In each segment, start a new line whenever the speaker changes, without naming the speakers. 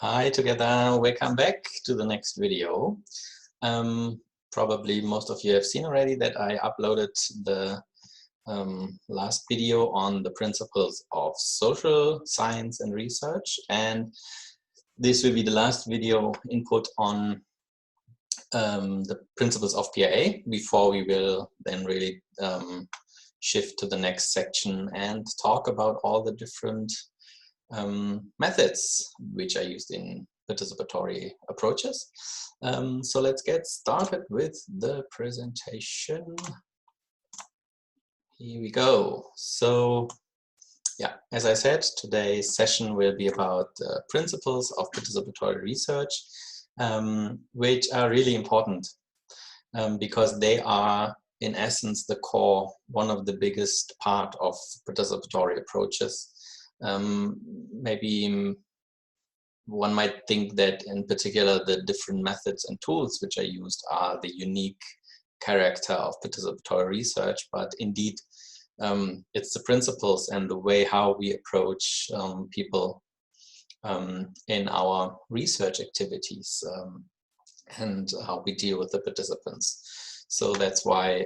Hi together, welcome back to the next video. Probably most of you have seen already that I uploaded the last video on the principles of social science and research, and this will be the last video input on the principles of PRA before we will then really shift to the next section and talk about all the different methods which are used in participatory approaches. So let's get started with the presentation. Here we go. So yeah, as I said, today's session will be about principles of participatory research, which are really important because they are in essence the core, one of the biggest part of participatory approaches. Maybe one might think that in particular the different methods and tools which are used are the unique character of participatory research, but indeed it's the principles and the way how we approach people in our research activities and how we deal with the participants. So that's why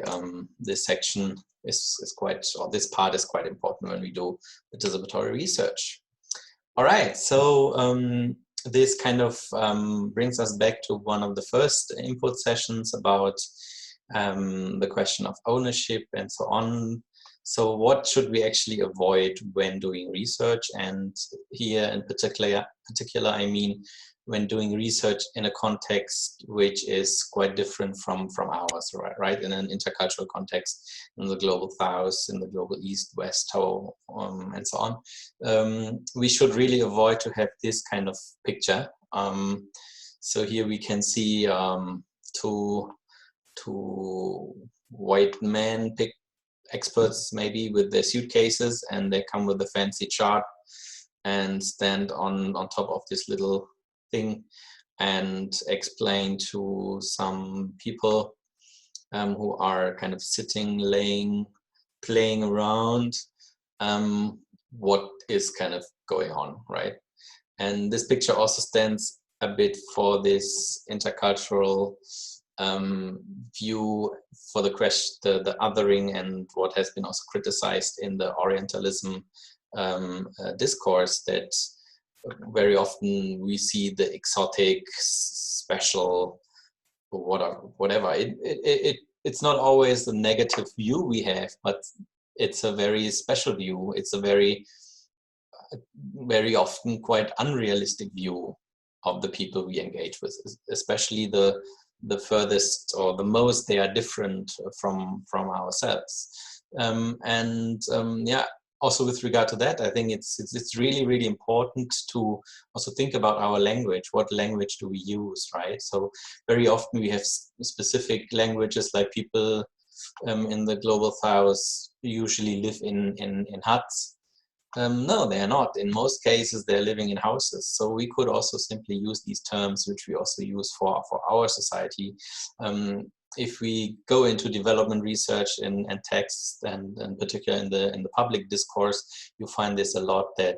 this section is quite, or this part is quite important when we do participatory research. All right, so this kind of brings us back to one of the first input sessions about the question of ownership and so on. So what should we actually avoid when doing research? And here in particular, I mean when doing research in a context which is quite different from ours, right? In an intercultural context, in the global south, in the global east, west, and so on. We should really avoid to have this kind of picture. So here we can see two white men experts maybe with their suitcases, and they come with a fancy chart and stand on top of this little thing and explain to some people who are kind of sitting, laying, playing around what is kind of going on, right? And this picture also stands a bit for this intercultural view for the question, the othering, and what has been also criticized in the Orientalism discourse, that very often we see the exotic, special, whatever. It's not always the negative view we have, but it's a very special view. It's a very often quite unrealistic view of the people we engage with, especially the furthest or the most they are different from ourselves. Yeah, also with regard to that, I think it's really important to also think about our language. What language do we use, right? So very often we have specific languages, like people in the global south usually live in huts. No, they are not. In most cases, they're living in houses. So we could also simply use these terms, which we also use for our society. If we go into development research and texts, and particularly in the public discourse, you find this a lot, that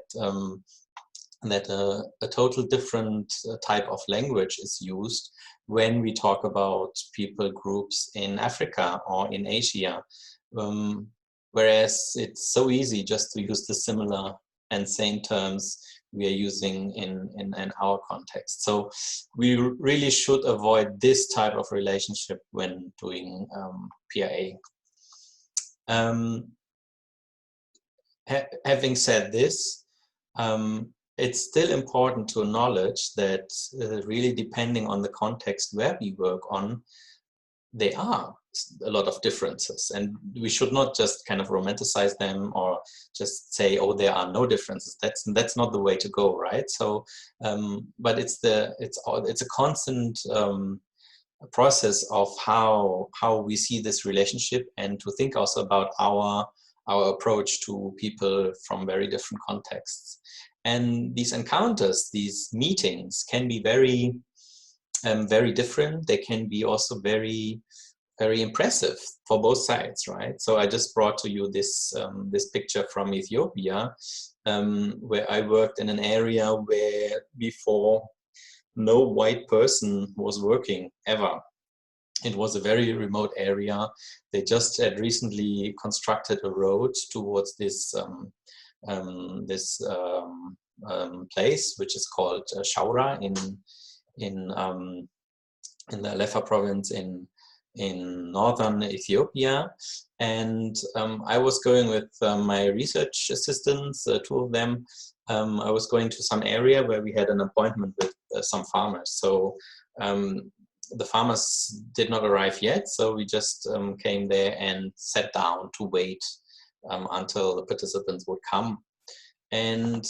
a total different type of language is used when we talk about people groups in Africa or in Asia. Whereas it's so easy just to use the similar and same terms we are using in our context. So we really should avoid this type of relationship when doing PRA. Having said this, it's still important to acknowledge that really depending on the context where we work on, there are a lot of differences, and we should not just kind of romanticize them or just say, oh, there are no differences. That's not the way to go, right? So but it's a constant process of how we see this relationship, and to think also about our approach to people from very different contexts. And these encounters, these meetings, can be very different. They can be also very impressive for both sides, right? So I just brought to you this this picture from Ethiopia, where I worked in an area where before no white person was working ever. It was a very remote area. They just had recently constructed a road towards this place, which is called Shaura in the Alefa province in northern Ethiopia. And I was going with my research assistants, two of them. I was going to some area where we had an appointment with some farmers. So the farmers did not arrive yet, so we just came there and sat down to wait until the participants would come. And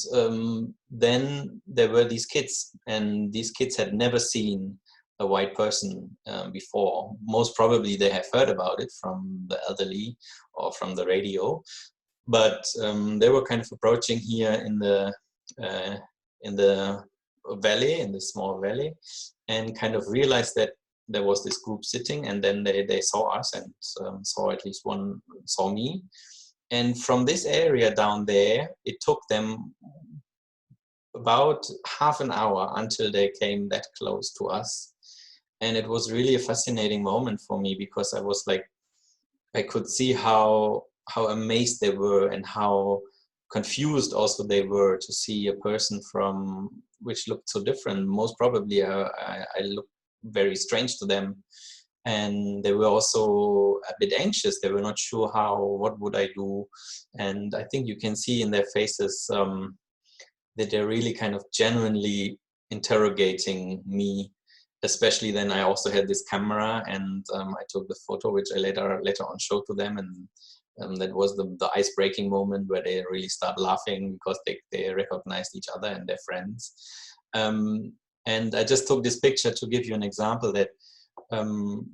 then there were these kids, and these kids had never seen a white person before. Most probably they have heard about it from the elderly or from the radio, but they were kind of approaching here in the valley, in the small valley, and kind of realized that there was this group sitting, and then they saw us and saw at least one, saw me. And from this area down there, it took them about half an hour until they came that close to us. And it was really a fascinating moment for me, because I was like, I could see how amazed they were and how confused also they were to see a person from which looked so different. Most probably I looked very strange to them, and they were also a bit anxious. They were not sure what would I do. And I think you can see in their faces that they're really kind of genuinely interrogating me. Especially then I also had this camera, and I took the photo, which I later on showed to them, and that was the ice-breaking moment where they really start laughing because they recognized each other and their friends. And I just took this picture to give you an example that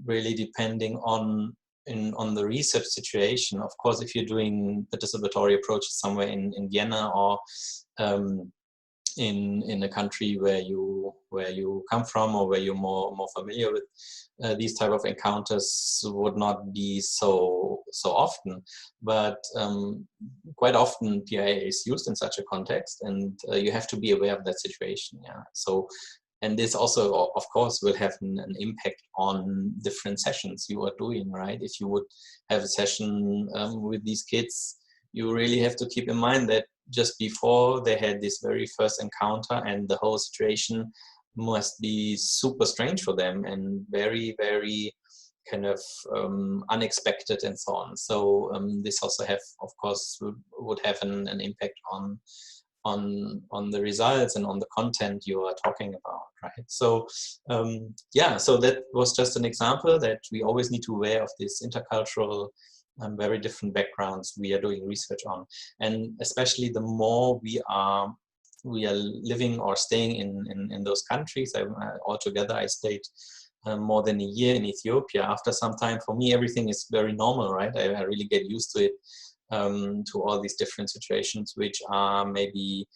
really depending on the research situation, of course, if you're doing participatory approaches somewhere in Vienna or in a country where you come from, or where you're more familiar with, these type of encounters would not be so often, but quite often PRA is used in such a context, and you have to be aware of that situation. Yeah. So, and this also, of course, will have an impact on different sessions you are doing, right? If you would have a session with these kids, you really have to keep in mind that just before they had this very first encounter, and the whole situation must be super strange for them and very, very kind of unexpected and so on. So this also of course would have an impact on the results and on the content you are talking about, right? So yeah, so that was just an example that we always need to be aware of this intercultural very different backgrounds we are doing research on. And especially the more we are living or staying in those countries. Altogether I stayed more than a year in Ethiopia. After some time, for me, everything is very normal, right? I really get used to it, to all these different situations, which are maybe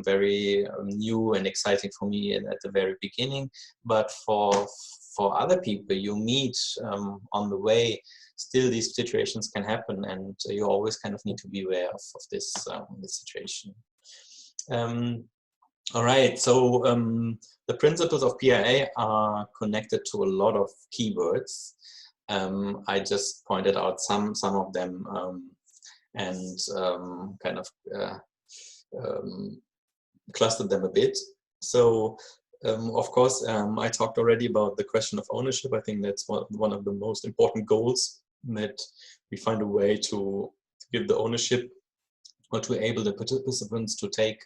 very new and exciting for me at the very beginning. But for other people you meet on the way, still these situations can happen, and you always kind of need to be aware of this situation. All right, so the principles of PRA are connected to a lot of keywords. I just pointed out some of them and kind of clustered them a bit. So of course, I talked already about the question of ownership. I think that's one of the most important goals, that we find a way to give the ownership, or to enable the participants to take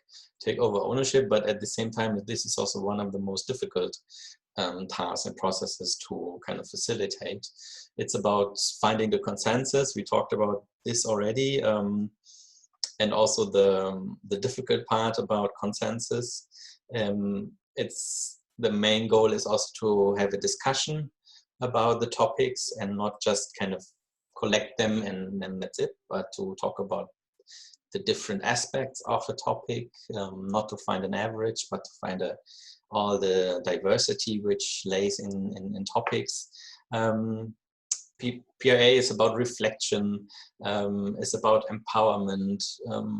over ownership. But at the same time, this is also one of the most difficult tasks and processes to kind of facilitate. It's about finding the consensus. We talked about this already, and also the difficult part about consensus. It's the main goal is also to have a discussion about the topics, and not just kind of collect them and that's it, but to talk about the different aspects of a topic, not to find an average, but to find all the diversity which lays in topics. PRA is about reflection, is about empowerment,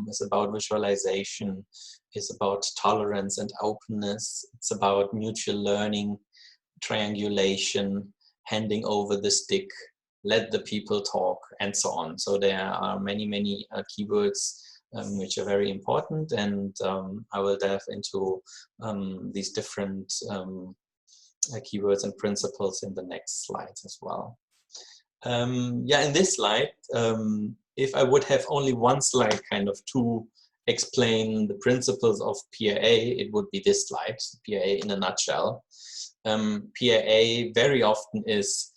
is about visualization, is about tolerance and openness. It's about mutual learning, triangulation, handing over the stick, let the people talk, and so on. So there are many keywords which are very important, and I will delve into these different keywords and principles in the next slides as well. Yeah, in this slide, if I would have only one slide kind of to explain the principles of PRA, it would be this slide, PRA in a nutshell. PRA very often is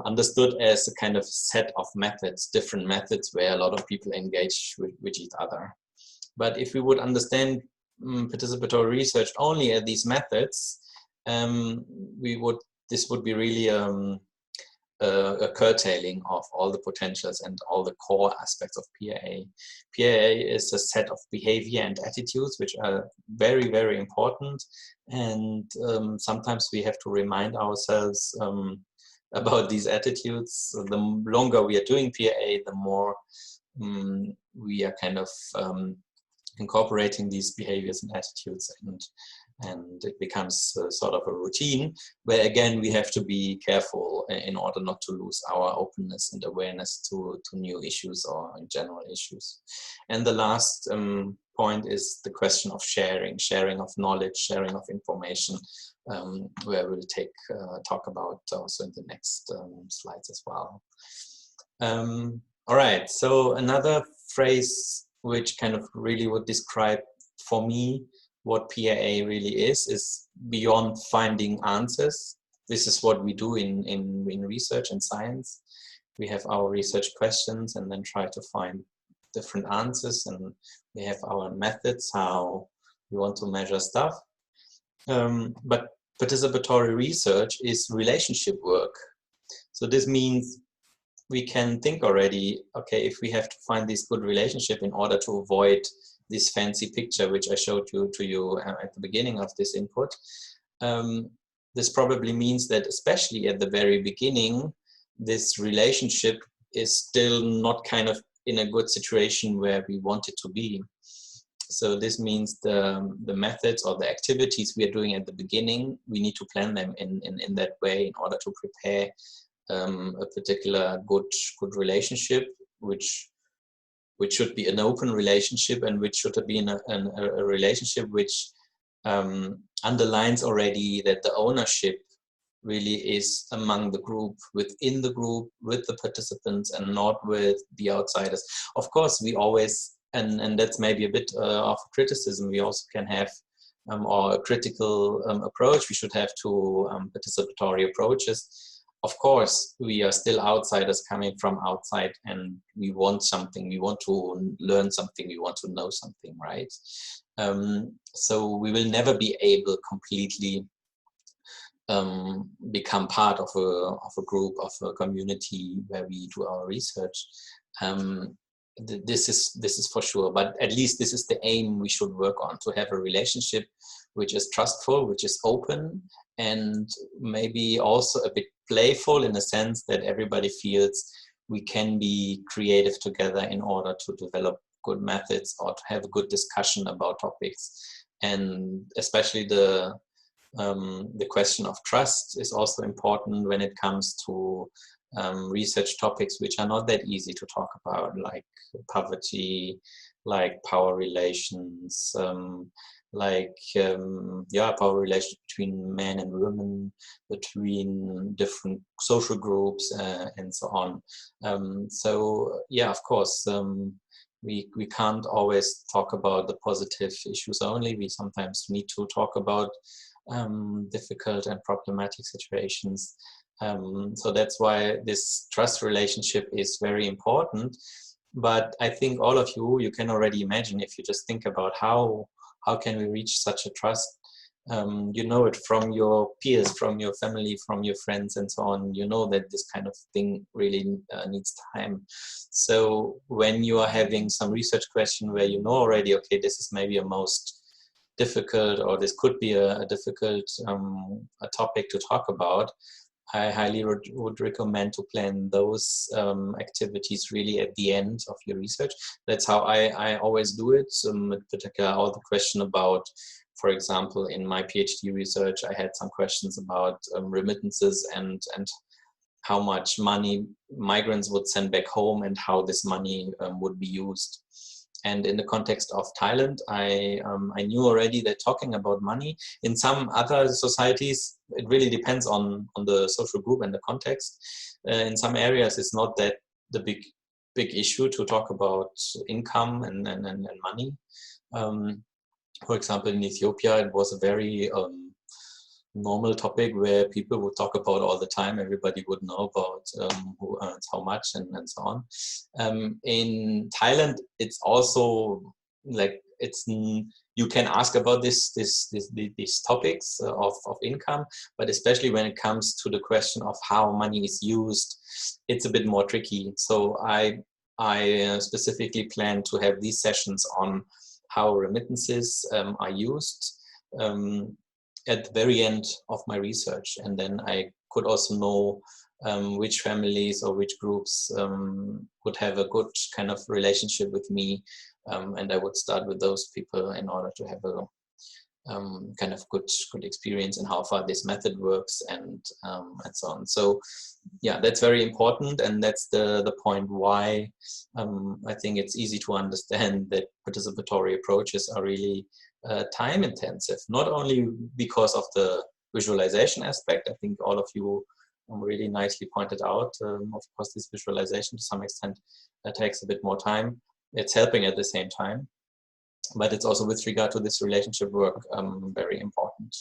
understood as a kind of set of methods, different methods where a lot of people engage with each other. But if we would understand participatory research only at these methods, this would be really a curtailing of all the potentials and all the core aspects of PRA. PRA is a set of behavior and attitudes which are very important, and sometimes we have to remind ourselves about these attitudes. So the longer we are doing PRA, the more we are kind of incorporating these behaviors and attitudes, and it becomes sort of a routine where again we have to be careful in order not to lose our openness and awareness to new issues or in general issues. And the last point is the question of sharing of knowledge, sharing of information, where we'll talk about also in the next slides as well. All right, so another phrase which kind of really would describe for me what PRA really is beyond finding answers. This is what we do in research and science. We have our research questions and then try to find different answers, and we have our methods, how we want to measure stuff. But participatory research is relationship work. So this means we can think already, okay, if we have to find this good relationship in order to avoid this fancy picture which I showed to you at the beginning of this input, this probably means that especially at the very beginning, this relationship is still not kind of in a good situation where we want it to be. So this means the methods or the activities we are doing at the beginning, we need to plan them in that way in order to prepare a particular good relationship, which should be an open relationship, and which should be a relationship which underlines already that the ownership really is among the group, within the group, with the participants, and not with the outsiders. Of course, we always, and that's maybe a bit of criticism we also can have, or a critical approach we should have to participatory approaches. Of course, we are still outsiders coming from outside, and we want something, we want to learn something, we want to know something, right? So we will never be able completely become part of a group, of a community where we do our research. This is for sure, but at least this is the aim we should work on, to have a relationship which is trustful, which is open, and maybe also a bit playful, in a sense that everybody feels we can be creative together in order to develop good methods or to have a good discussion about topics. And especially the question of trust is also important when it comes to research topics which are not that easy to talk about, like poverty, like power relations, power relations between men and women, between different social groups, and so on. So yeah, of course, we can't always talk about the positive issues only. We sometimes need to talk about difficult and problematic situations. So that's why this trust relationship is very important. But I think all of you can already imagine, if you just think about how can we reach such a trust. You know it from your peers, from your family, from your friends, and so on. You know that this kind of thing really needs time. So when you are having some research question where you know already, okay, this is maybe a most difficult, or this could be a difficult a topic to talk about, I highly would recommend to plan those activities really at the end of your research. That's how I always do it. In particular, all the question about, for example, in my PhD research, I had some questions about remittances and how much money migrants would send back home and how this money would be used. And in the context of Thailand, I knew already that talking about money in some other societies, it really depends on the social group and the context. In some areas, it's not that the big issue to talk about income and money. For example, in Ethiopia, it was a very normal topic where people would talk about all the time. Everybody would know about who earns how much and so on. In Thailand, it's also like you can ask about these topics of income, but especially when it comes to the question of how money is used, it's a bit more tricky. So I specifically plan to have these sessions on how remittances are used at the very end of my research, and then I could also know which families or which groups would have a good kind of relationship with me, and I would start with those people in order to have a kind of good experience in how far this method works and so on. So yeah, that's very important, and that's the point why I think it's easy to understand that participatory approaches are really time intensive, not only because of the visualization aspect. I think all of you really nicely pointed out, of course, this visualization to some extent takes a bit more time. It's helping at the same time, but it's also with regard to this relationship work very important.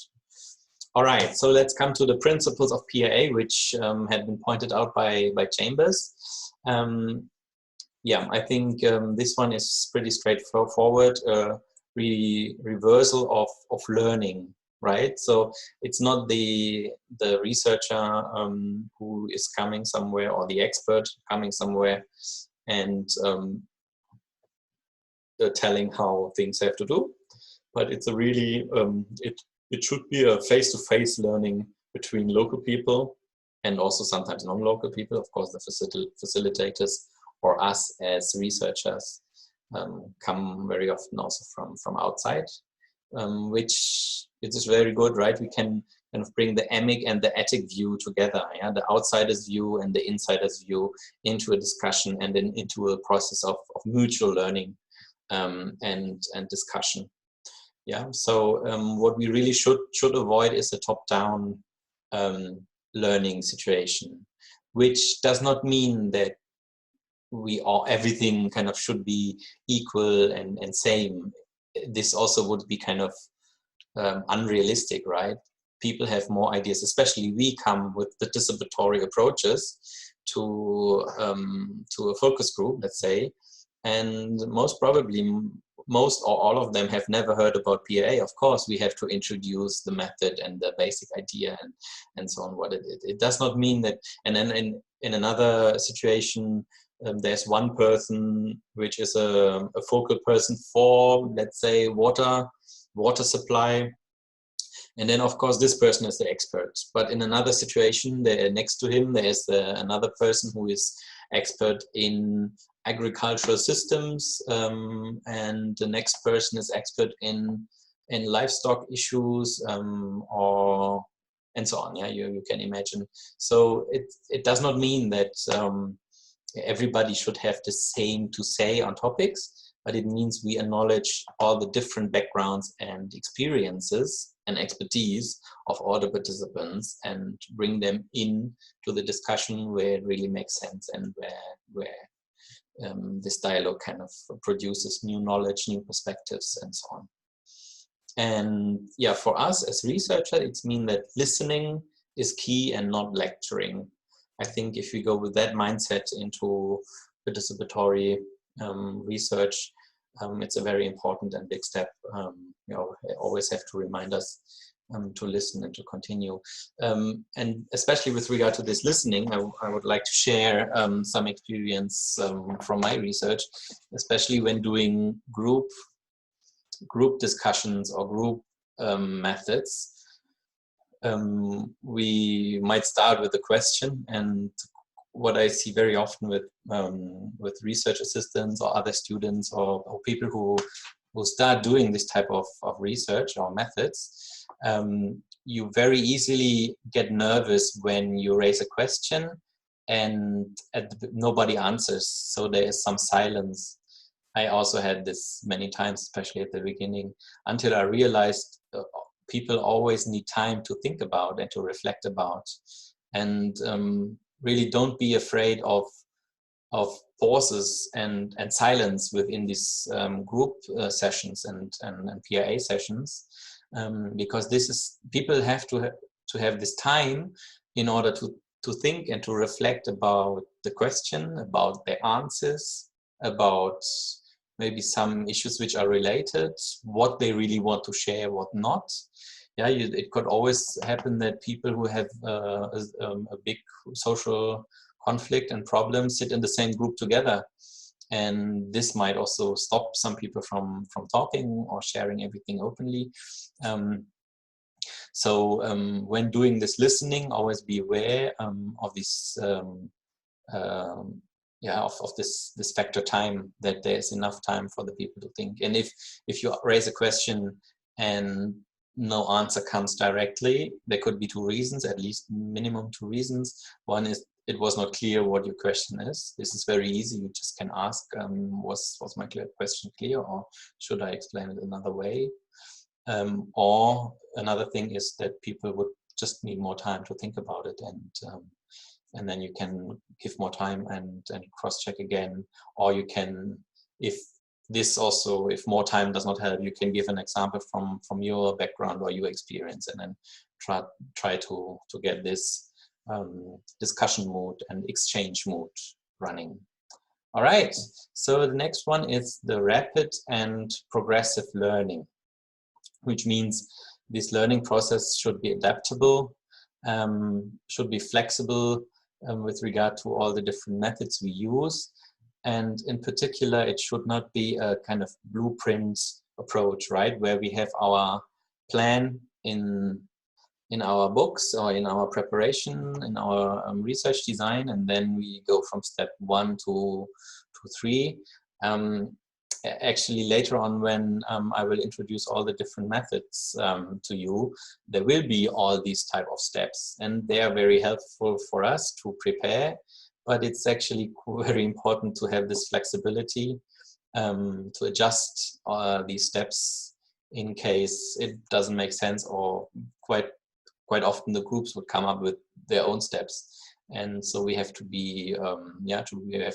All right, so let's come to the principles of PRA, which had been pointed out by Chambers. Yeah, I think this one is pretty straightforward. Reversal of learning, right? So it's not the researcher who is coming somewhere, or the expert coming somewhere and telling how things have to do, but it's a really it should be a face-to-face learning between local people and also sometimes non-local people, of course, the facilitators or us as researchers come very often also from outside, which it is very good, right? We can kind of bring the emic and the etic view together, yeah? The outsider's view and the insider's view into a discussion and then into a process of mutual learning and discussion. Yeah, so what we really should avoid is a top-down learning situation, which does not mean that everything kind of should be equal and same. This also would be kind of unrealistic, right? People have more ideas, especially we come with participatory approaches to a focus group, let's say, and most probably most or all of them have never heard about PRA. Of course, we have to introduce the method and the basic idea and so on. What it does not mean that, and then in another situation, there's one person which is a focal person for, let's say, water supply, and then of course this person is the expert. But in another situation, next to him there is another person who is expert in agricultural systems, and the next person is expert in livestock issues, or and so on. Yeah, you can imagine. So it does not mean that everybody should have the same to say on topics, but it means we acknowledge all the different backgrounds and experiences and expertise of all the participants and bring them in to the discussion where it really makes sense and where this dialogue kind of produces new knowledge, new perspectives, and so on. And yeah, for us as researchers, it's mean that listening is key and not lecturing. I think if we go with that mindset into participatory research, it's a very important and big step. You know, I always have to remind us to listen and to continue. And especially with regard to this listening, I would like to share some experience from my research, especially when doing group discussions or group methods. we might start with a question, and what I see very often with research assistants or other students or people who start doing this type of research or methods, you very easily get nervous when you raise a question and nobody answers, so there is some silence. I also had this many times, especially at the beginning, until I realized people always need time to think about and to reflect about. And really don't be afraid of pauses and silence within these group sessions and PRA sessions, because this is, people have to have this time in order to think and to reflect about the question, about the answers, about maybe some issues which are related, what they really want to share, what not. Yeah, it could always happen that people who have a big social conflict and problems sit in the same group together, and this might also stop some people from talking or sharing everything openly. So when doing this listening, always be aware of this of this factor time, that there's enough time for the people to think. And if you raise a question and no answer comes directly, there could be two reasons, at least minimum two reasons. One is it was not clear what your question is. This is very easy. You just can ask, was my question clear, or should I explain it another way? Or another thing is that people would just need more time to think about it, and then you can give more time and cross-check again. Or you can, if more time does not help, you can give an example from your background or your experience, and then try to get this discussion mood and exchange mood running. All right, so the next one is the rapid and progressive learning, which means this learning process should be adaptable, should be flexible with regard to all the different methods we use. And in particular, it should not be a kind of blueprint approach, right? Where we have our plan in our books or in our preparation, in our research design, and then we go from step 1 to 3. Actually, later on, when I will introduce all the different methods to you, there will be all these type of steps, and they are very helpful for us to prepare. But it's actually very important to have this flexibility to adjust these steps in case it doesn't make sense, or quite often the groups would come up with their own steps, and so we have to be we have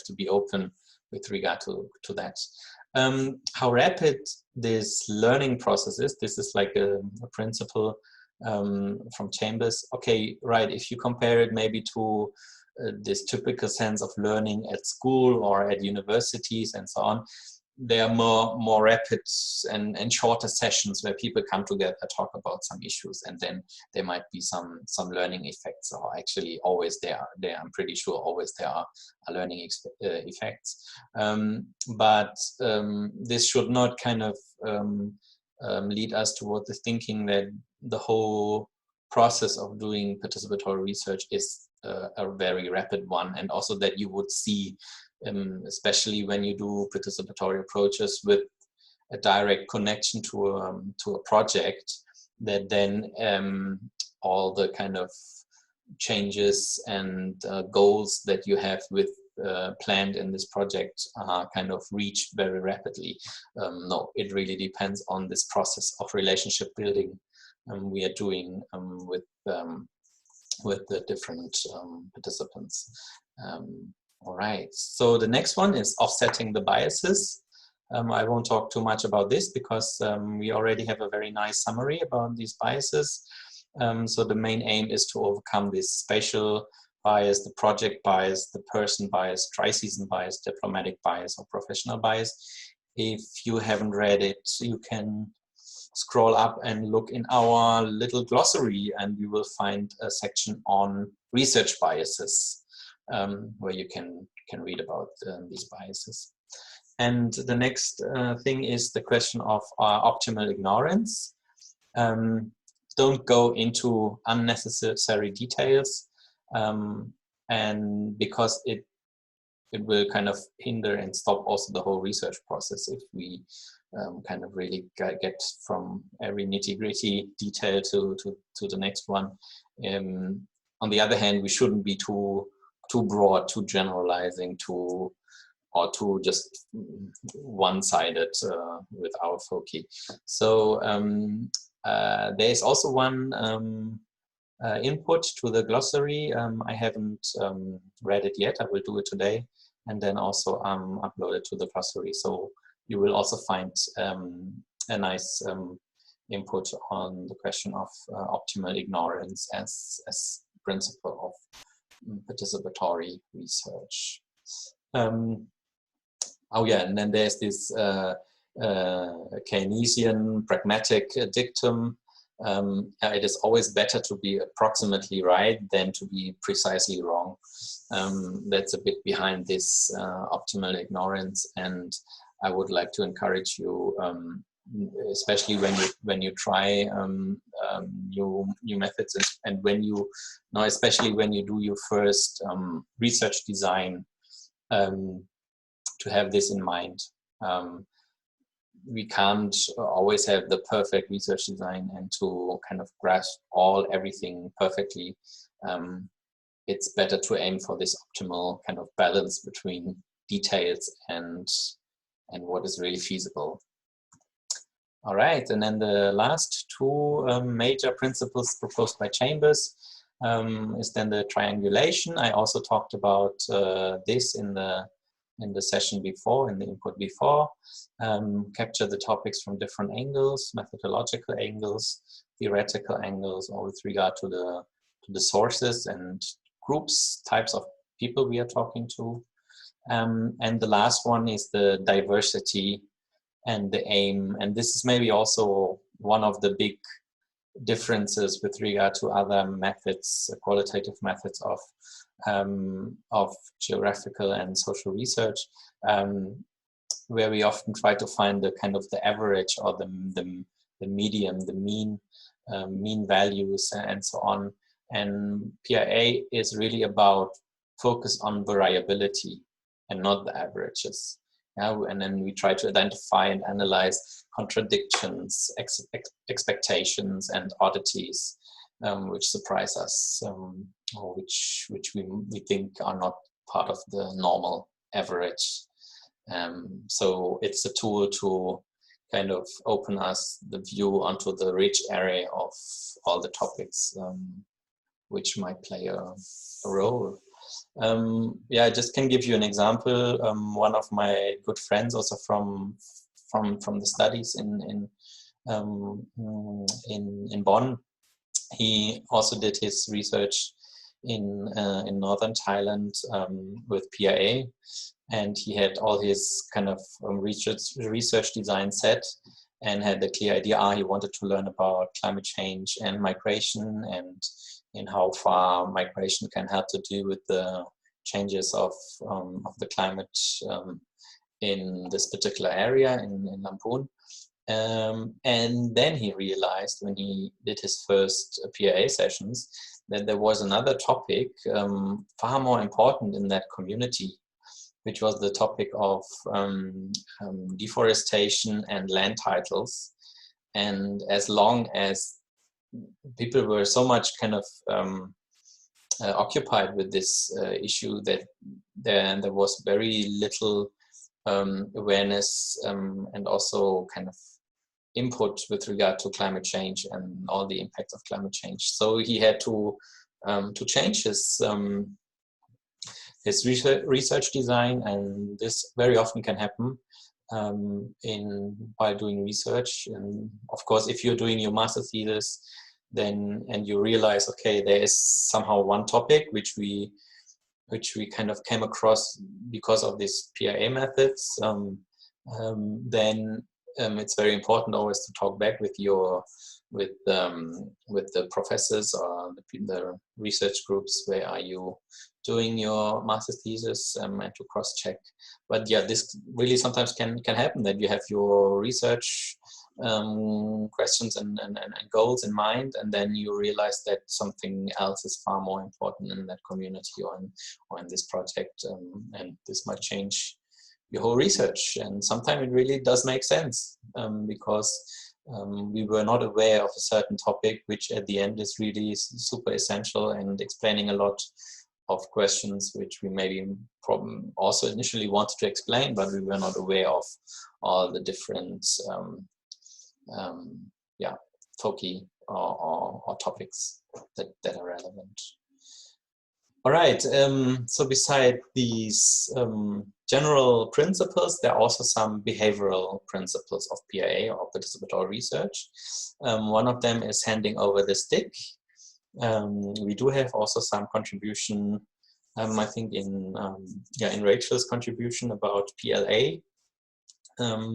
to be open with regard to that. How rapid this learning process is, this is like a principle from Chambers. Okay, right, if you compare it maybe to this typical sense of learning at school or at universities and so on, there are more rapid and shorter sessions where people come together, talk about some issues, and then there might be some learning effects, or actually always there. I'm pretty sure always there are learning effects. But this should not kind of lead us toward the thinking that the whole process of doing participatory research is a very rapid one, and also that you would see, especially when you do participatory approaches with a direct connection to a project, that then all the kind of changes and goals that you have with planned in this project are kind of reached very rapidly. No, it really depends on this process of relationship building we are doing with the different participants. All right, so the next one is offsetting the biases. I won't talk too much about this because we already have a very nice summary about these biases. So the main aim is to overcome this spatial bias, the project bias, the person bias, tri-season bias, diplomatic bias, or professional bias. If you haven't read it, you can scroll up and look in our little glossary, and you will find a section on research biases, where you can read about these biases. And the next thing is the question of optimal ignorance. don't go into unnecessary details, and because it will kind of hinder and stop also the whole research process if we kind of really get from every nitty-gritty detail to the next one. On the other hand, we shouldn't be too broad, too generalizing, or too just one-sided with our foci. So there's also one input to the glossary. I haven't read it yet. I will do it today, and then also upload it to the glossary. So you will also find a nice input on the question of optimal ignorance as principle of participatory research. Oh yeah, and then there's this Keynesian pragmatic dictum. It is always better to be approximately right than to be precisely wrong. That's a bit behind this optimal ignorance, and I would like to encourage you, especially when you try new methods, and when you especially when you do your first research design, to have this in mind. We can't always have the perfect research design and to kind of grasp everything perfectly. It's better to aim for this optimal kind of balance between details and what is really feasible. All right, and then the last two major principles proposed by Chambers is then the triangulation. I also talked about this in the session before, in the input before. Capture the topics from different angles, methodological angles, theoretical angles, or with regard to the sources and groups, types of people we are talking to. And the last one is the diversity and the aim. And this is maybe also one of the big differences with regard to other methods, qualitative methods of geographical and social research, where we often try to find the kind of the average or the medium, the mean values and so on. And PRA is really about focus on variability and not the averages. And then we try to identify and analyze contradictions, expectations, and oddities, which surprise us, or which we think are not part of the normal average. So it's a tool to kind of open us the view onto the rich array of all the topics which might play a role. Yeah, I just can give you an example. One of my good friends, also from the studies in Bonn, he also did his research in northern Thailand with PRA, and he had all his kind of research design set, and had the clear idea he wanted to learn about climate change and migration, and in how far migration can help to deal with the changes of the climate in this particular area in Lamphun. And then he realized when he did his first PRA sessions that there was another topic far more important in that community, which was the topic of deforestation and land titles. And as long as people were so much kind of occupied with this issue that there was very little awareness and also kind of input with regard to climate change and all the impacts of climate change. So he had to change his research design, and this very often can happen while doing research. And of course, if you're doing your master thesis, then and you realize, okay, there is somehow one topic which we kind of came across because of these PRA methods, then it's very important always to talk back with the professors or the research groups where are you doing your master's thesis, and to cross-check. But yeah, this really sometimes can happen, that you have your research questions and goals in mind, and then you realize that something else is far more important in that community or in this project, and this might change your whole research. And sometimes it really does make sense, because we were not aware of a certain topic, which at the end is really super essential and explaining a lot of questions which we maybe also initially wanted to explain, but we were not aware of all the different yeah, toki or topics that are relevant. All right, so beside these general principles, there are also some behavioral principles of PRA or participatory research. One of them is handing over the stick. We do have also some contribution, I think in Rachel's contribution about PLA.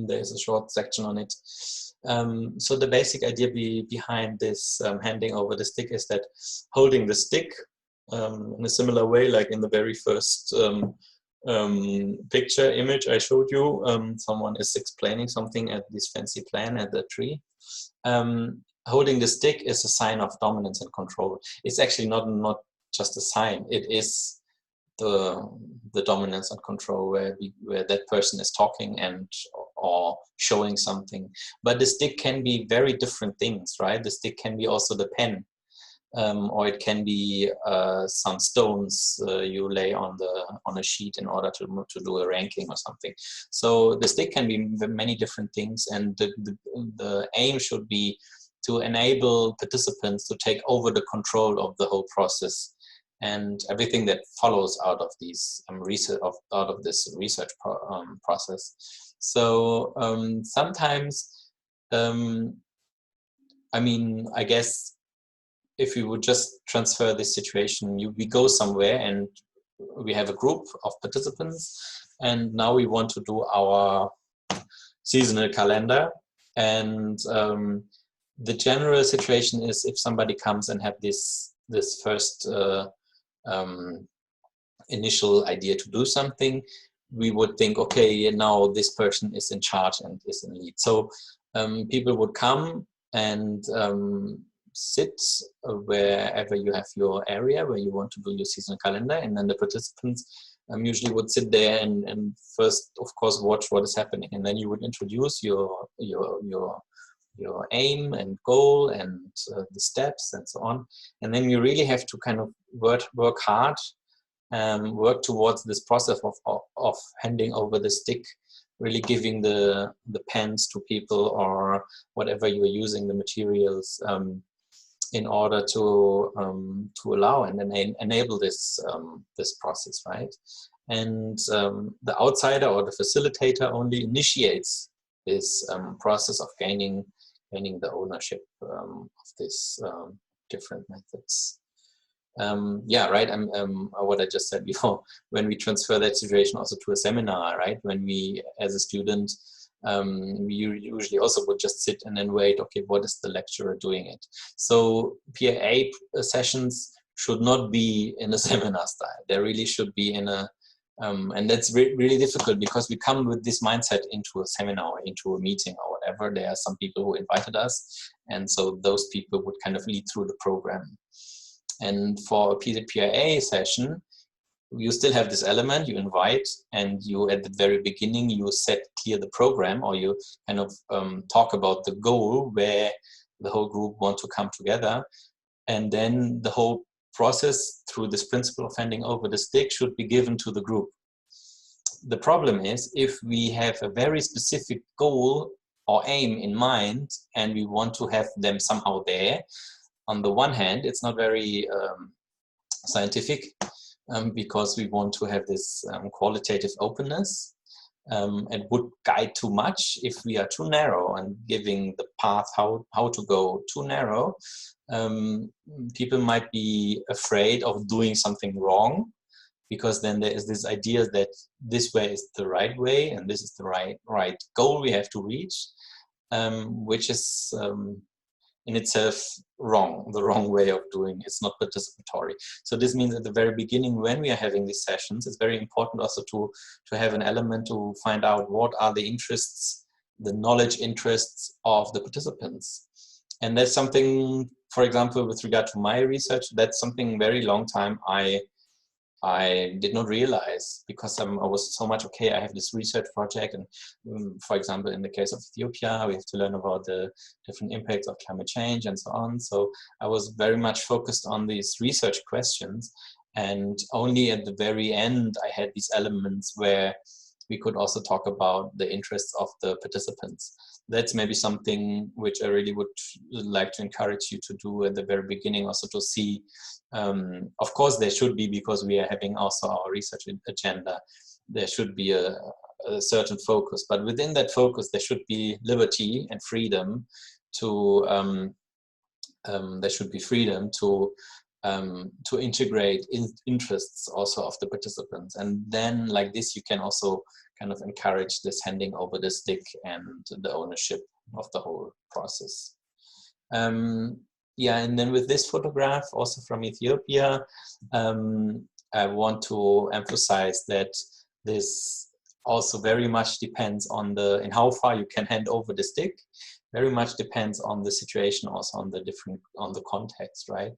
There's a short section on it. So the basic idea behind this handing over the stick is that holding the stick in a similar way, like in the very first picture image I showed you, someone is explaining something at this fancy plan at the tree. Holding the stick is a sign of dominance and control. It's actually not just a sign. It is the dominance and control where that person is talking and or showing something. But the stick can be very different things, right? The stick can be also the pen, or it can be some stones you lay on a sheet in order to do a ranking or something. So the stick can be many different things, and the aim should be to enable participants to take over the control of the whole process and everything that follows out of these out of this research process. So sometimes, I mean, I guess if you would just transfer this situation, we go somewhere and we have a group of participants, and now we want to do our seasonal calendar. And the general situation is if somebody comes and have this first initial idea to do something, we would think, okay, now this person is in charge and is in lead. So people would come and sit wherever you have your area where you want to do your seasonal calendar, and then the participants usually would sit there and first, of course, watch what is happening, and then you would introduce your aim and goal and the steps and so on, and then you really have to kind of work hard, work towards this process of handing over the stick, really giving the pens to people or whatever you're using, the materials, in order to allow and enable this this process, right? And the outsider or the facilitator only initiates this process of gaining the ownership of this different methods. Yeah, right. What I just said before, when we transfer that situation also to a seminar, right? When we, as a student, we usually also would just sit and then wait, okay, what is the lecturer doing it? So PRA sessions should not be in a seminar style. They really should be in a, and that's really difficult because we come with this mindset into a seminar or into a meeting or whatever. There are some people who invited us, and so those people would kind of lead through the program. And for a PRA session, you still have this element, you invite, and you at the very beginning you set clear the program, or you kind of talk about the goal where the whole group want to come together, and then the whole process through this principle of handing over the stick should be given to the group. The problem is if we have a very specific goal or aim in mind and we want to have them somehow there, on the one hand it's not very scientific, because we want to have this qualitative openness. It would guide too much if we are too narrow and giving the path how to go too narrow. People might be afraid of doing something wrong, because then there is this idea that this way is the right way and this is the right goal we have to reach, which is in itself wrong, the wrong way of doing it. It's not participatory. So this means at the very beginning, when we are having these sessions, it's very important also to have an element to find out what are the interests the knowledge interests of the participants. And that's something, for example, with regard to my research, that's something very long time I did not realize, because I was so much, okay, I have this research project, and for example, in the case of Ethiopia, we have to learn about the different impacts of climate change and so on. So I was very much focused on these research questions, and only at the very end I had these elements where we could also talk about the interests of the participants. That's maybe something which I really would like to encourage you to do at the very beginning, also to see. Of course, there should be, because we are having also our research agenda, there should be a certain focus, but within that focus, there should be liberty and freedom to, there should be freedom to integrate interests also of the participants. And then like this, you can also kind of encourage this handing over the stick and the ownership of the whole process. Yeah, and then with this photograph, also from Ethiopia, I want to emphasize that this also very much depends on in how far you can hand over the stick. Very much depends on the situation, also on the context, right?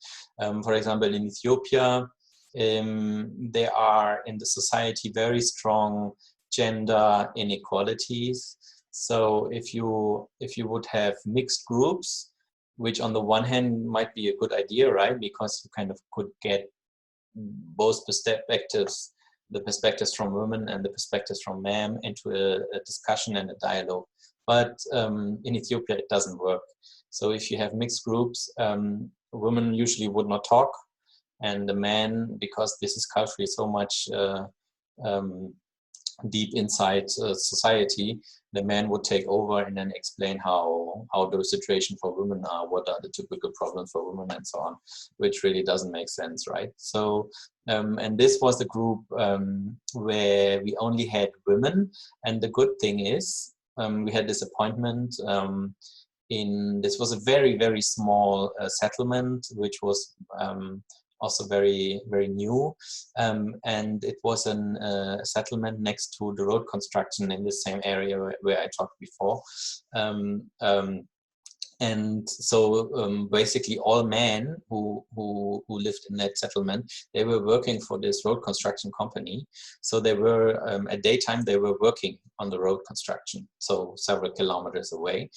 For example, in Ethiopia, there are in the society very strong gender inequalities. So if you would have mixed groups, which on the one hand might be a good idea, right? Because you kind of could get both perspectives, the perspectives from women and the perspectives from men, into a discussion and a dialogue. But in Ethiopia, it doesn't work. So if you have mixed groups, women usually would not talk, and the men, because this is culturally so much deep inside society, the man would take over and then explain how the situation for women are, what are the typical problems for women and so on, which really doesn't make sense, right? So, and this was the group where we only had women, and the good thing is we had this appointment this was a very, very small settlement, which was also very, very new, and it was a settlement next to the road construction in the same area where I talked before. And so basically all men who lived in that settlement, they were working for this road construction company. So they were, at daytime, they were working on the road construction, so several kilometers away.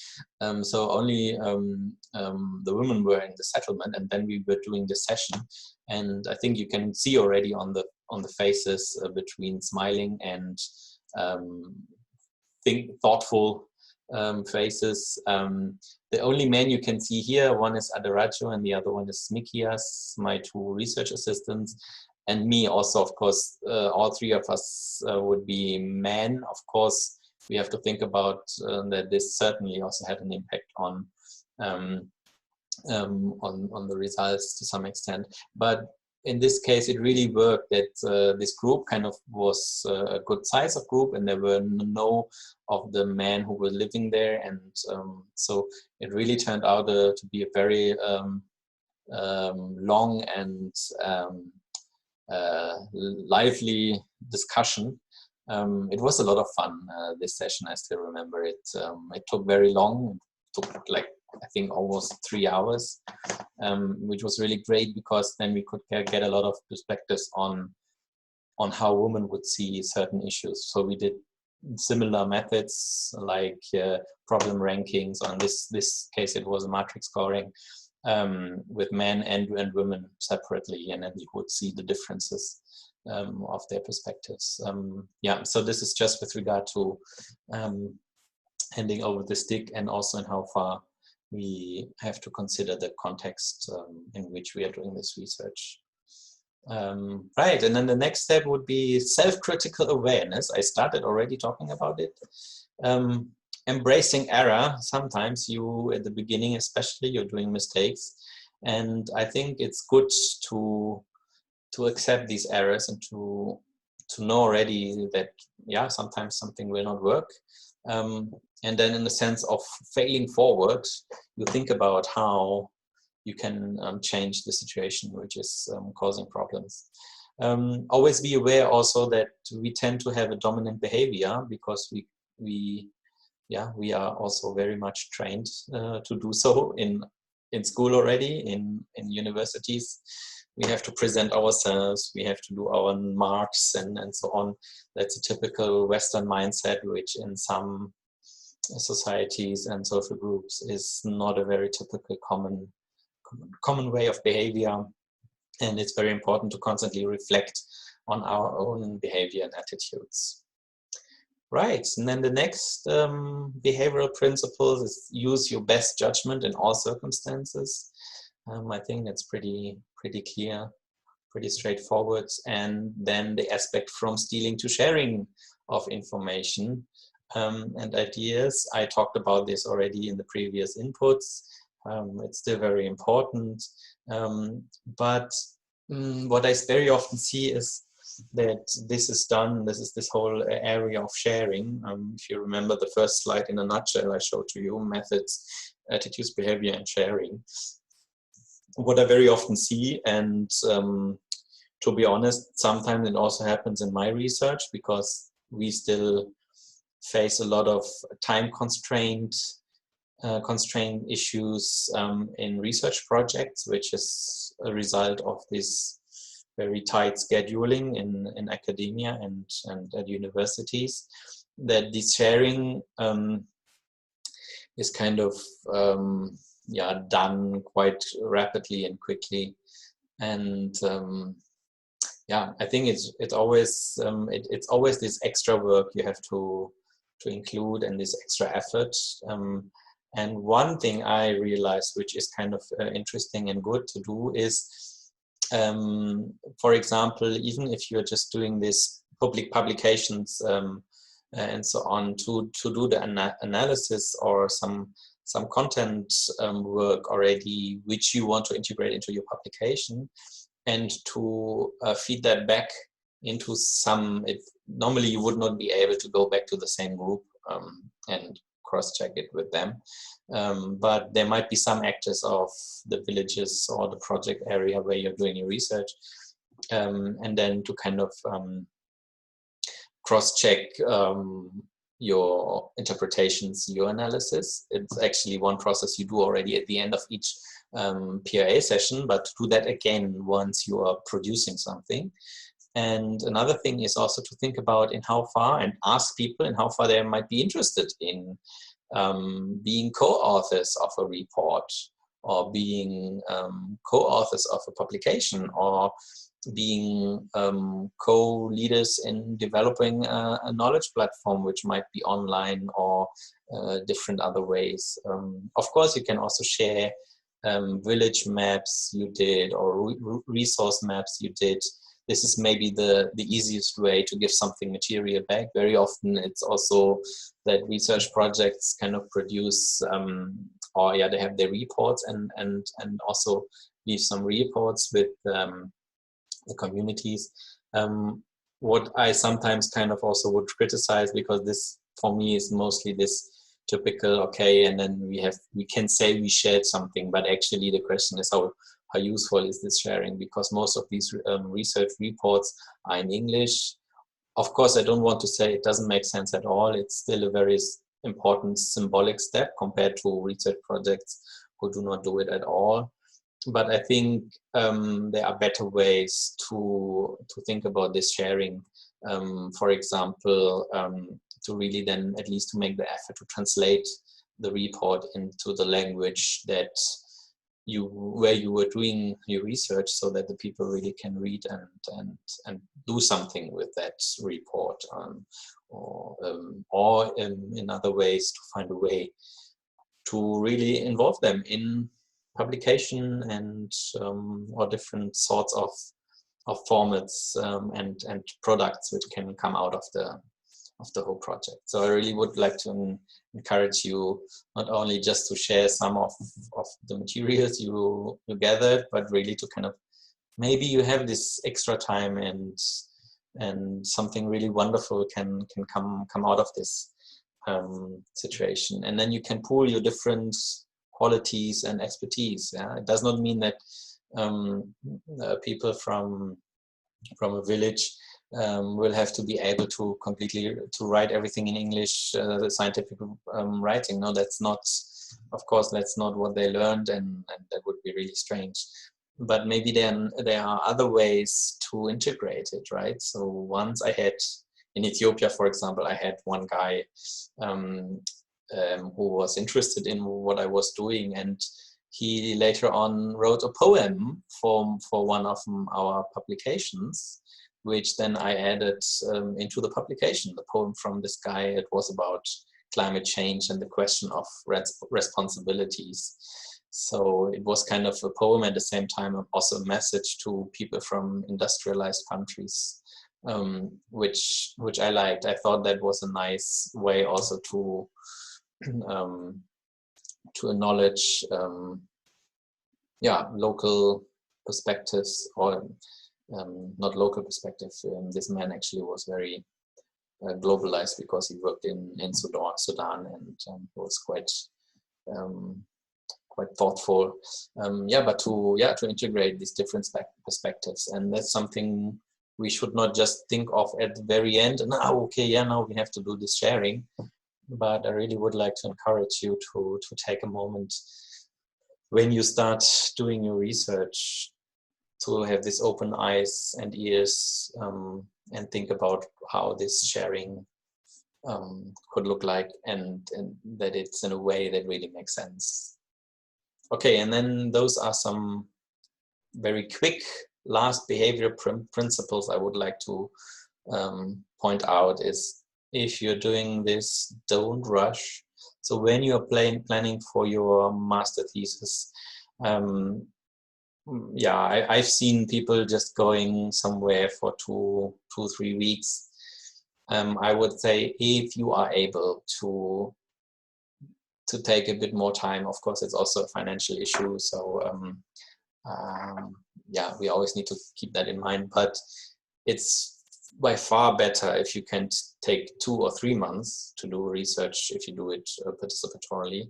So only the women were in the settlement, and then we were doing the session. And I think you can see already on the faces between smiling and thoughtful faces. The only men you can see here, one is Adarajo and the other one is Mikias, my two research assistants, and me also, of course. All three of us would be men. Of course, we have to think about that this certainly also had an impact on the results to some extent. But in this case, it really worked that this group kind of was a good size of group, and there were no of the men who were living there. And so it really turned out to be a very long and lively discussion. It was a lot of fun, this session. I still remember it. It took very long. It took like, I think, almost 3 hours, which was really great, because then we could get a lot of perspectives on how women would see certain issues. So we did similar methods like problem rankings. On this case, it was a matrix scoring with men and women separately, and then you would see the differences of their perspectives. Yeah, so this is just with regard to handing over the stick, and also in how far we have to consider the context in which we are doing this research. Right, and then the next step would be self-critical awareness. I started already talking about it. Embracing error. Sometimes you, at the beginning especially, you're doing mistakes. And I think it's good to accept these errors and to know already that, yeah, sometimes something will not work. And then in the sense of failing forward, you think about how you can change the situation which is causing problems. Always be aware also that we tend to have a dominant behavior, because we yeah, we are also very much trained to do so in school already, in universities. We have to present ourselves, we have to do our marks and so on. That's a typical Western mindset, which in some societies and social groups is not a very typical common way of behavior. And it's very important to constantly reflect on our own behavior and attitudes. Right, and then the next behavioral principle is use your best judgment in all circumstances. I think that's pretty clear, pretty straightforward. And then the aspect from stealing to sharing of information and ideas. I talked about this already in the previous inputs. It's still very important. But what I very often see is that this is done, this whole area of sharing. If you remember the first slide in a nutshell I showed to you, methods, attitudes, behavior, and sharing. What I very often see, and to be honest, sometimes it also happens in my research, because we still face a lot of time constrained issues in research projects, which is a result of this very tight scheduling in academia and at universities, that this sharing is kind of done quite rapidly and quickly. And I think it's always this extra work you have to include, and this extra effort. And one thing I realized, which is kind of interesting and good to do, is for example, even if you're just doing this public publications and so on, to do the analysis or some content work already, which you want to integrate into your publication, and to feed that back into normally you would not be able to go back to the same group and cross-check it with them. But there might be some actors of the villages or the project area where you're doing your research, and then to kind of cross-check your interpretations, your analysis. It's actually one process you do already at the end of each PRA session, but to do that again once you are producing something. And another thing is also to think about in how far, and ask people in how far they might be interested in being co-authors of a report, or being co-authors of a publication, or being co-leaders in developing a knowledge platform, which might be online or different other ways. Of course, you can also share village maps you did, or resource maps you did. This is maybe the easiest way to give something material back. Very often it's also that research projects kind of produce, they have their reports and also leave some reports with the communities. What I sometimes kind of also would criticize, because this for me is mostly this typical, okay, and then we can say we shared something, but actually the question is how useful is this sharing, because most of these research reports are in English. Of course, I don't want to say it doesn't make sense at all. It's still a very important symbolic step compared to research projects who do not do it at all. But I think there are better ways to think about this sharing. For example, to really then at least to make the effort to translate the report into the language that where you were doing your research, so that the people really can read and do something with that report, or in other ways to find a way to really involve them in publication and or different sorts of formats and products which can come out of the whole project. So I really would like to encourage you not only just to share some of the materials you gathered, but really to kind of, maybe you have this extra time and something really wonderful can come out of this situation, and then you can pool your different qualities and expertise. Yeah? It does not mean that people from a village will have to be able to completely to write everything in English, the scientific writing. No, that's not, of course, that's not what they learned, and that would be really strange. But maybe then there are other ways to integrate it, right? So once I had, in Ethiopia, for example, I had one guy who was interested in what I was doing, and he later on wrote a poem for one of our publications, which then I added into the publication. The poem from this guy, it was about climate change and the question of responsibilities. So it was kind of a poem at the same time, also a message to people from industrialized countries, which I liked. I thought that was a nice way also to acknowledge local perspectives, or not local perspective. This man actually was very globalized, because he worked in Sudan, and was quite thoughtful. But to integrate these different perspectives, and that's something we should not just think of at the very end. And now we have to do this sharing. But I really would like to encourage you to take a moment when you start doing your research, to have this open eyes and ears, and think about how this sharing could look like, and that it's in a way that really makes sense. Okay, and then those are some very quick last behavior principles I would like to point out. Is, if you're doing this, don't rush. So when you're planning for your master thesis, I've seen people just going somewhere for 2-3 weeks. I would say, if you are able to take a bit more time, of course, it's also a financial issue. So we always need to keep that in mind. But it's by far better if you can take 2 or 3 months to do research, if you do it participatorily,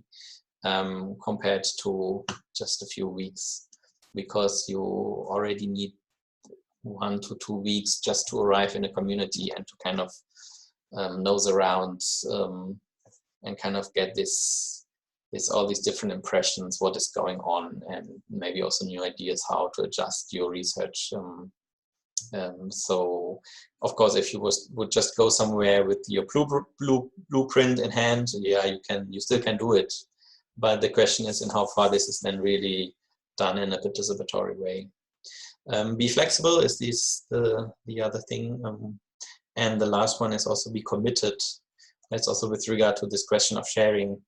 compared to just a few weeks, because you already need 1 to 2 weeks just to arrive in a community and to kind of nose around and kind of get all these different impressions, what is going on, and maybe also new ideas how to adjust your research. So, of course, if you would just go somewhere with your blueprint in hand, you still can do it. But the question is in how far this is then really done in a participatory way. Be flexible is the other thing. And the last one is also be committed. That's also with regard to this question of sharing.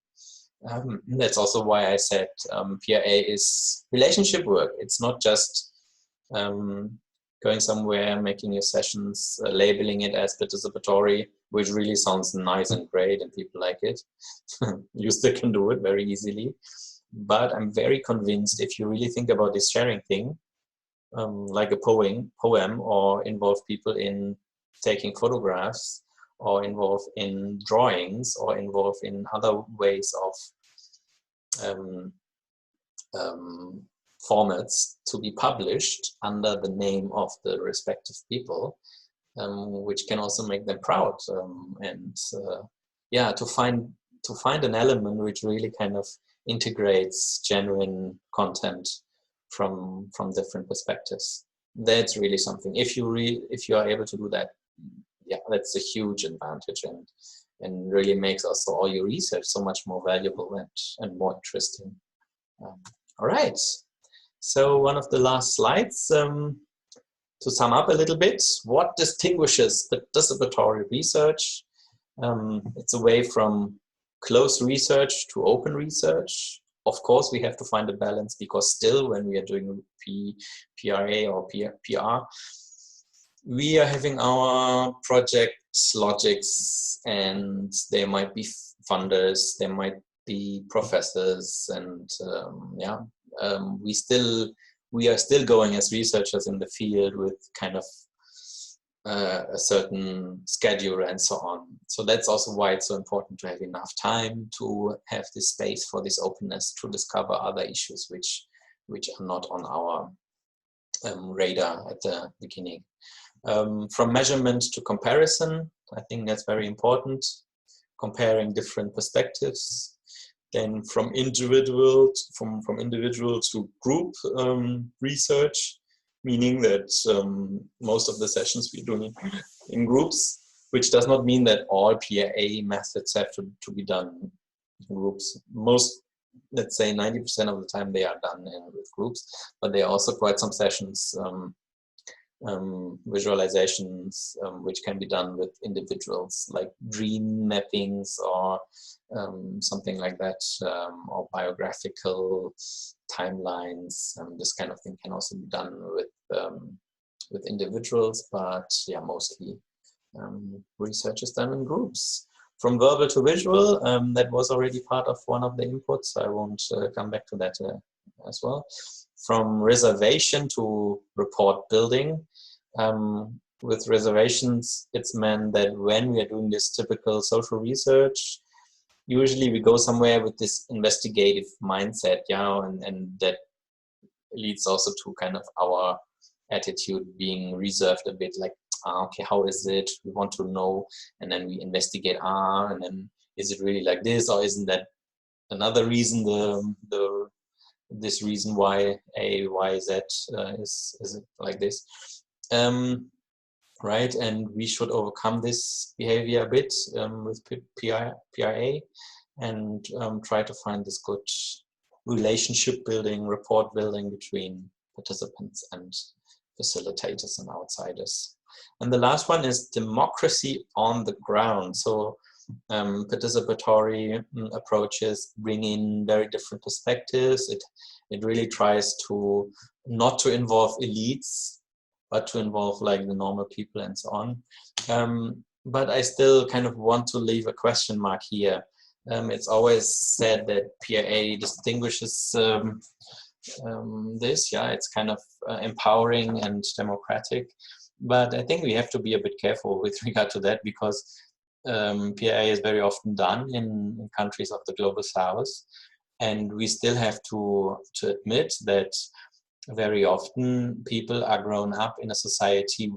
That's also why I said PRA is relationship work. It's not just going somewhere, making your sessions, labeling it as participatory, which really sounds nice and great and people like it. You still can do it very easily. But I'm very convinced, if you really think about this sharing thing, like a poem, or involve people in taking photographs, or involve in drawings, or involve in other ways of formats to be published under the name of the respective people, which can also make them proud, to find an element which really kind of integrates genuine content from different perspectives. That's really something. If you are able to do that, that's a huge advantage, and really makes also all your research so much more valuable and more interesting. All right. So one of the last slides, to sum up a little bit, what distinguishes participatory research? It's away from closed research to open research. Of course, we have to find a balance, because still, when we are doing PRA or PR, we are having our project logics, and there might be funders, there might be professors, and we are still going as researchers in the field with kind of a certain schedule and so on. So that's also why it's so important to have enough time to have this space for this openness, to discover other issues which are not on our radar at the beginning. From measurement to comparison, I think that's very important, comparing different perspectives. Then from individual to group research, meaning that most of the sessions we're doing in groups, which does not mean that all PRA methods have to be done in groups. Most, let's say 90% of the time they are done with groups, but there are also quite some sessions, visualizations, which can be done with individuals, like dream mappings or something like that, or biographical timelines. This kind of thing can also be done with individuals, but yeah, mostly research is done in groups. From verbal to visual, that was already part of one of the inputs, so I won't come back to that as well. From reservation to report building. With reservations, it's meant that when we are doing this typical social research, usually we go somewhere with this investigative mindset, yeah, and that leads also to kind of our attitude being reserved a bit, like, okay, how is it? We want to know, and then we investigate, and then is it really like this, or isn't that another reason, this reason why A, Y, Z is it like this? Right, and we should overcome this behavior a bit with PRA and try to find this good relationship building, rapport building between participants and facilitators and outsiders. And the last one is democracy on the ground. So participatory approaches bring in very different perspectives. It really tries to not to involve elites, but to involve like the normal people and so on. But I still kind of want to leave a question mark here. It's always said that PRA distinguishes this, yeah, it's kind of empowering and democratic. But I think we have to be a bit careful with regard to that, because PRA is very often done in countries of the global south. And we still have to admit that very often people are grown up in a society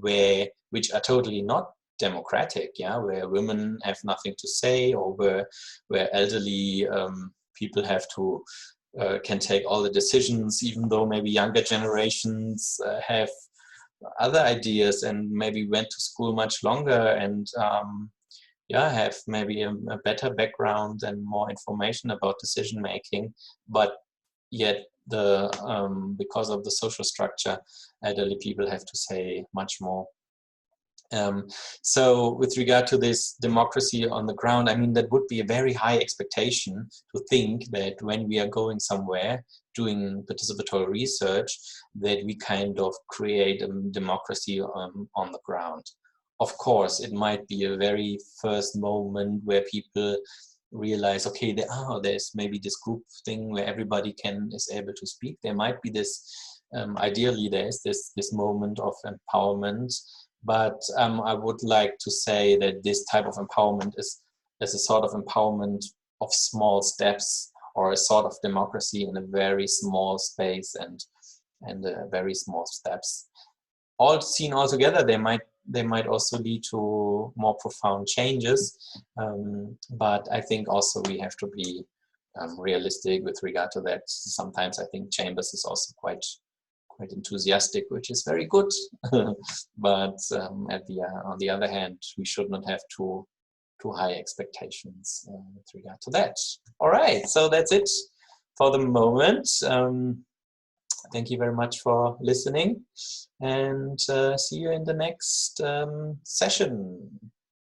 which are totally not democratic, yeah, where women have nothing to say, or where elderly people have to can take all the decisions, even though maybe younger generations have other ideas and maybe went to school much longer and yeah, have maybe a better background and more information about decision making, but yet because of the social structure, elderly people have to say much more. So with regard to this democracy on the ground, I mean, that would be a very high expectation to think that when we are going somewhere doing participatory research, that we kind of create a democracy on the ground. Of course, it might be a very first moment where people realize, okay, there's maybe this group thing where everybody is able to speak. There might be this, ideally there's this moment of empowerment, but I would like to say that this type of empowerment is a sort of empowerment of small steps, or a sort of democracy in a very small space and very small steps. All seen all together, they might also lead to more profound changes, but I think also we have to be realistic with regard to that. Sometimes I think Chambers is also quite enthusiastic, which is very good. But on the other hand, we should not have too high expectations with regard to that. All right, so that's it for the moment. Thank you very much for listening, and see you in the next session.